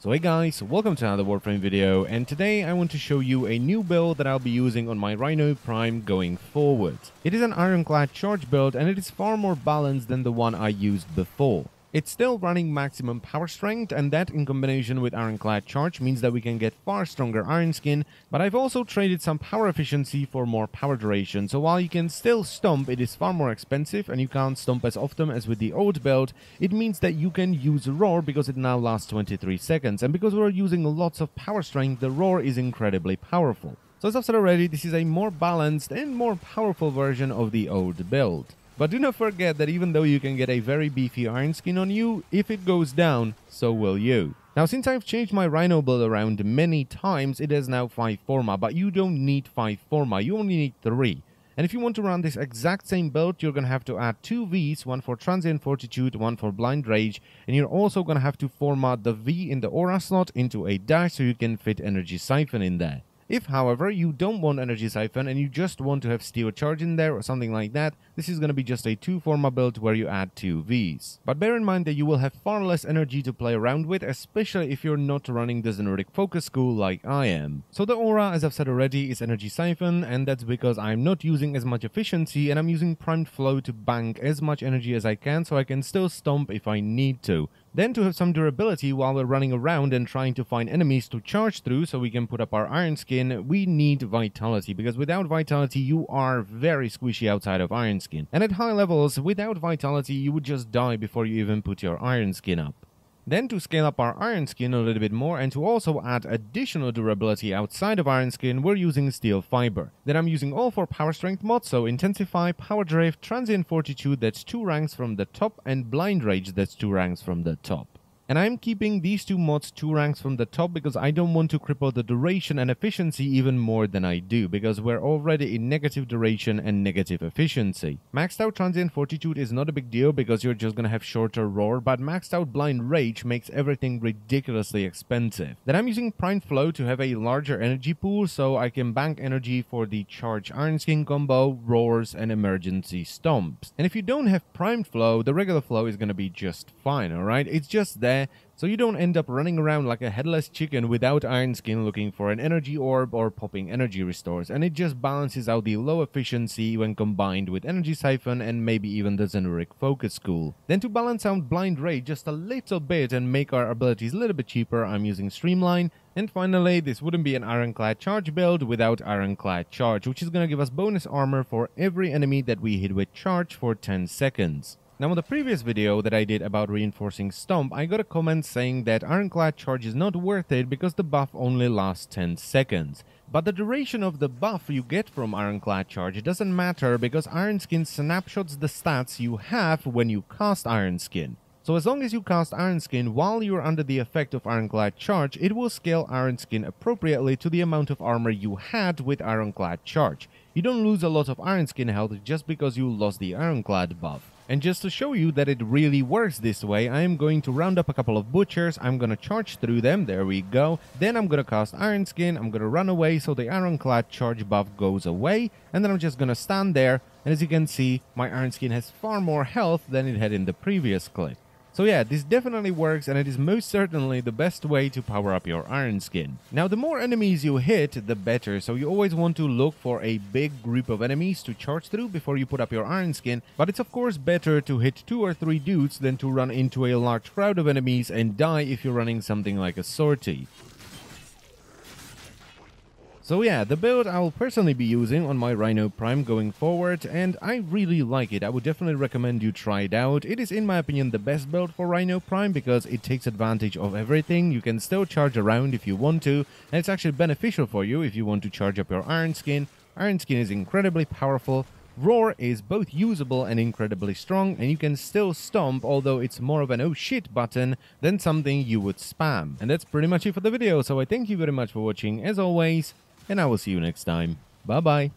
So hey guys, welcome to another Warframe video, and today I want to show you a new build that I'll be using on my Rhino Prime going forward. It is an Ironclad charge build and it is far more balanced than the one I used before. It's still running maximum power strength, and that in combination with Ironclad charge means that we can get far stronger iron skin, but I've also traded some power efficiency for more power duration, so while you can still stomp, it is far more expensive and you can't stomp as often as with the old build. It means that you can use roar because it now lasts 23 seconds, and because we're using lots of power strength, the roar is incredibly powerful. So as I've said already, this is a more balanced and more powerful version of the old build. But do not forget that even though you can get a very beefy iron skin on you, if it goes down, so will you. Now, since I've changed my Rhino build around many times, it has now 5 Forma, but you don't need 5 Forma, you only need 3. And if you want to run this exact same build, you're going to have to add 2 Vs, one for Transient Fortitude, one for Blind Rage, and you're also going to have to format the V in the aura slot into a dash so you can fit Energy Siphon in there. If, however, you don't want Energy Siphon and you just want to have Steel Charge in there or something like that, this is going to be just a 2 Forma build where you add 2 Vs. But bear in mind that you will have far less energy to play around with, especially if you're not running the Xenoric Focus School like I am. So the aura, as I've said already, is Energy Siphon, and that's because I'm not using as much efficiency and I'm using Primed Flow to bank as much energy as I can so I can still stomp if I need to. Then to have some durability while we're running around and trying to find enemies to charge through so we can put up our iron skin, we need vitality, because without vitality you are very squishy outside of iron skin. And at high levels, without vitality you would just die before you even put your iron skin up. Then to scale up our iron skin a little bit more and to also add additional durability outside of iron skin, we're using steel fiber. Then I'm using all 4 power strength mods, so Intensify, Power Drift, Transient Fortitude, that's 2 ranks from the top, and Blind Rage, that's 2 ranks from the top. And I'm keeping these 2 mods 2 ranks from the top because I don't want to cripple the duration and efficiency even more than I do, because we're already in negative duration and negative efficiency. Maxed out Transient Fortitude is not a big deal because you're just gonna have shorter roar, but maxed out Blind Rage makes everything ridiculously expensive. Then I'm using Primed Flow to have a larger energy pool so I can bank energy for the Charge Iron Skin combo, roars, and emergency stomps. And if you don't have Primed Flow, the regular flow is gonna be just fine, alright? It's just there so you don't end up running around like a headless chicken without iron skin looking for an energy orb or popping energy restores, and it just balances out the low efficiency when combined with Energy Siphon and maybe even the Xenoric Focus School. Then to balance out Blind Rage just a little bit and make our abilities a little bit cheaper, I'm using Streamline. And finally, this wouldn't be an Ironclad charge build without Ironclad charge, which is going to give us bonus armor for every enemy that we hit with charge for 10 seconds. Now, in the previous video that I did about reinforcing Stomp, I got a comment saying that Ironclad charge is not worth it because the buff only lasts 10 seconds. But the duration of the buff you get from Ironclad charge doesn't matter because Iron Skin snapshots the stats you have when you cast Iron Skin. So as long as you cast Iron Skin while you're under the effect of Ironclad charge, it will scale Iron Skin appropriately to the amount of armor you had with Ironclad charge. You don't lose a lot of Iron Skin health just because you lost the Ironclad buff. And just to show you that it really works this way, I am going to round up a couple of butchers, I'm gonna charge through them, there we go. Then I'm gonna cast Iron Skin, I'm gonna run away so the Ironclad charge buff goes away, and then I'm just gonna stand there, and as you can see, my Iron Skin has far more health than it had in the previous clip. So yeah, this definitely works, and it is most certainly the best way to power up your iron skin. Now, the more enemies you hit, the better, so you always want to look for a big group of enemies to charge through before you put up your iron skin, but it's of course better to hit 2 or 3 dudes than to run into a large crowd of enemies and die if you're running something like a sortie. So yeah, the build I will personally be using on my Rhino Prime going forward, and I really like it. I would definitely recommend you try it out. It is, in my opinion, the best build for Rhino Prime because it takes advantage of everything. You can still charge around if you want to, and it's actually beneficial for you if you want to charge up your Iron Skin. Iron Skin is incredibly powerful. Roar is both usable and incredibly strong, and you can still stomp, although it's more of an oh shit button than something you would spam. And that's pretty much it for the video, so I thank you very much for watching as always, and I will see you next time. Bye bye.